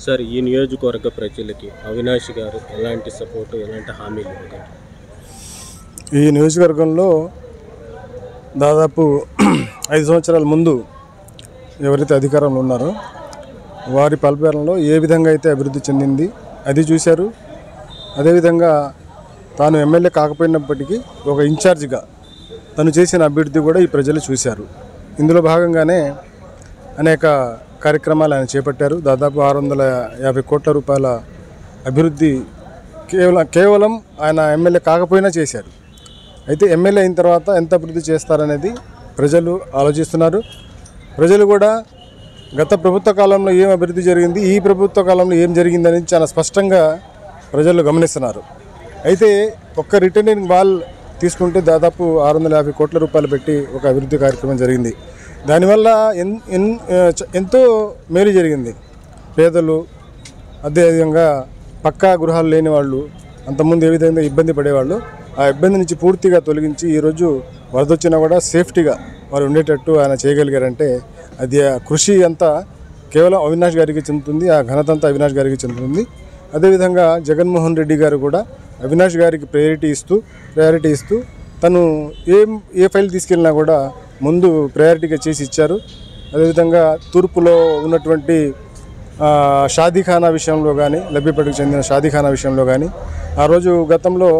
Sir ఈ నియోజకవర్గ ప్రజలకి అవినాష్ గారు ఎలాంటి సపోర్టు ఎలాంటి హామీలు ఇవ్వగలరు? ఈ నియోజకవర్గంలో దాదాపు 5 సంవత్సరాల ముందు ఎవరైతే అధికారంలో ఉన్నారో వారి పరిపాలనలో ఏ విధంగా అయితే అభివృద్ధి చెందింది అది చూశారు. అదేవిధంగా తాను ఎమ్మెల్యే కాకపోయినప్పటికీ ఒక ఇన్ఛార్జిగా తను చేసిన అభివృద్ధి కూడా ఈ ప్రజలు చూశారు. ఇందులో భాగంగానే అనేక కార్యక్రమాలు ఆయన చేపట్టారు. దాదాపు 650 కోట్ల రూపాయల అభివృద్ధి కేవలం ఆయన ఎమ్మెల్యే కాకపోయినా చేశారు. అయితే ఎమ్మెల్యే అయిన తర్వాత ఎంత అభివృద్ధి చేస్తారనేది ప్రజలు ఆలోచిస్తున్నారు. ప్రజలు కూడా గత ప్రభుత్వ కాలంలో ఏం అభివృద్ధి జరిగింది, ఈ ప్రభుత్వ కాలంలో ఏం జరిగిందనేది చాలా స్పష్టంగా ప్రజలు గమనిస్తున్నారు. అయితే ఒక్క రిటర్నింగ్ వాల్ తీసుకుంటే దాదాపు 650 కోట్ల రూపాయలు పెట్టి ఒక అభివృద్ధి కార్యక్రమం జరిగింది. దానివల్ల ఎంతో మేలు జరిగింది. పేదలు, అదేవిధంగా పక్కా గృహాలు లేని వాళ్ళు, అంతకుముందు ఏ విధంగా ఇబ్బంది పడేవాళ్ళు, ఆ ఇబ్బంది నుంచి పూర్తిగా తొలగించి ఈరోజు వరద వచ్చినా కూడా సేఫ్టీగా వారు ఉండేటట్టు ఆయన చేయగలిగారంటే అది ఆ కృషి అంతా కేవలం అవినాష్ గారికి చెందుతుంది. ఆ ఘనత అంతా అవినాష్ గారికి చెందుతుంది. అదేవిధంగా జగన్మోహన్ రెడ్డి గారు కూడా అవినాష్ గారికి ప్రయారిటీ ఇస్తూ తను ఏ ఫైల్ తీసుకెళ్ళినా కూడా ముందు ప్రయారిటీగా చేసి ఇచ్చారు. అదేవిధంగా తూర్పులో ఉన్నటువంటి షాదీఖానా విషయంలో కానీ, లబ్బిపేటకు చెందిన షాదీఖానా విషయంలో కానీ, ఆ రోజు గతంలో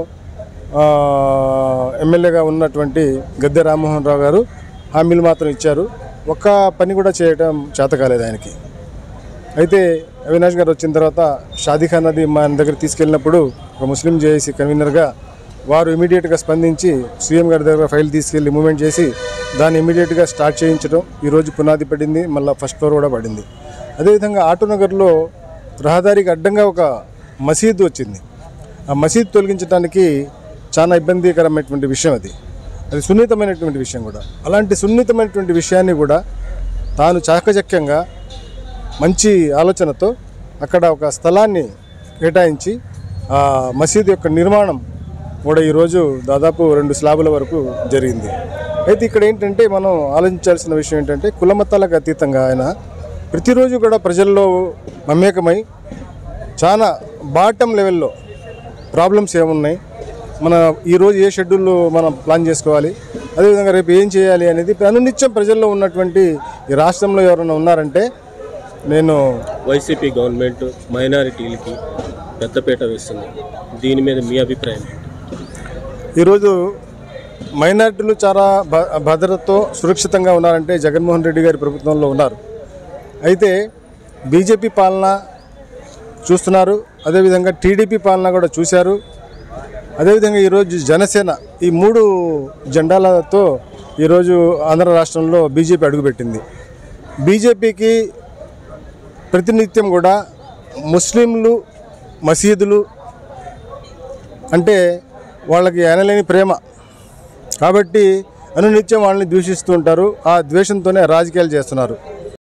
ఎమ్మెల్యేగా ఉన్నటువంటి గద్దె రామ్మోహన్ రావు గారు హామీలు మాత్రం ఇచ్చారు. ఒక్క పని కూడా చేయడం చేత కాలేదు ఆయనకి. అయితే అవినాష్ గారు వచ్చిన తర్వాత షాదీఖానాది మన దగ్గర తీసుకెళ్ళినప్పుడు ఒక ముస్లిం జేఏసీ కన్వీనర్గా వారు ఇమీడియట్గా స్పందించి సీఎం గారి దగ్గర ఫైల్ తీసుకెళ్ళి మూవ్మెంట్ చేసి దాన్ని ఇమీడియట్గా స్టార్ట్ చేయించడం. ఈరోజు పునాది పడింది, మళ్ళీ ఫస్ట్ ఫ్లోర్ కూడా పడింది. అదేవిధంగా ఆటోనగర్లో రహదారికి అడ్డంగా ఒక మసీదు వచ్చింది. ఆ మసీదు తొలగించడానికి చాలా ఇబ్బందికరమైనటువంటి విషయం. అది సున్నితమైనటువంటి విషయం కూడా. అలాంటి సున్నితమైనటువంటి విషయాన్ని కూడా తాను చాకచక్యంగా మంచి ఆలోచనతో అక్కడ ఒక స్థలాన్ని కేటాయించి ఆ మసీదు యొక్క నిర్మాణం కూడా ఈరోజు దాదాపు 2 స్లాబుల వరకు జరిగింది. అయితే ఇక్కడ ఏంటంటే మనం ఆలోచించాల్సిన విషయం ఏంటంటే కులమతాలకు అతీతంగా ఆయన ప్రతిరోజు కూడా ప్రజల్లో మమేకమై చాలా బాటమ్ లెవెల్లో ప్రాబ్లమ్స్ ఏమున్నాయి, మన ఈరోజు ఏ షెడ్యూల్ మనం ప్లాన్ చేసుకోవాలి, అదేవిధంగా రేపు ఏం చేయాలి అనేది అనునిత్యం ప్రజల్లో ఉన్నటువంటి ఈ రాష్ట్రంలో ఎవరైనా ఉన్నారంటే నేను వైసీపీ గవర్నమెంట్ మైనారిటీలకి పెద్దపీట వేస్తుంది. దీని మీద మీ అభిప్రాయం? ఈరోజు మైనారిటీలు చాలా భద్రతతో సురక్షితంగా ఉన్నారంటే జగన్మోహన్ రెడ్డి గారి ప్రభుత్వంలో ఉన్నారు. అయితే బీజేపీ పాలన చూస్తున్నారు, అదేవిధంగా టీడీపీ పాలన కూడా చూశారు. అదేవిధంగా ఈరోజు జనసేన, ఈ 3 జెండాలతో ఈరోజు ఆంధ్ర రాష్ట్రంలో బీజేపీ అడుగుపెట్టింది. బీజేపీకి ప్రతినిత్యం కూడా ముస్లింలు, మసీదులు అంటే వాళ్ళకి అనలేని ప్రేమ కాబట్టి అనునిత్యం వాళ్ళని ద్వేషిస్తూ ఉంటారు. ఆ ద్వేషంతోనే రాజకీయాలు చేస్తున్నారు.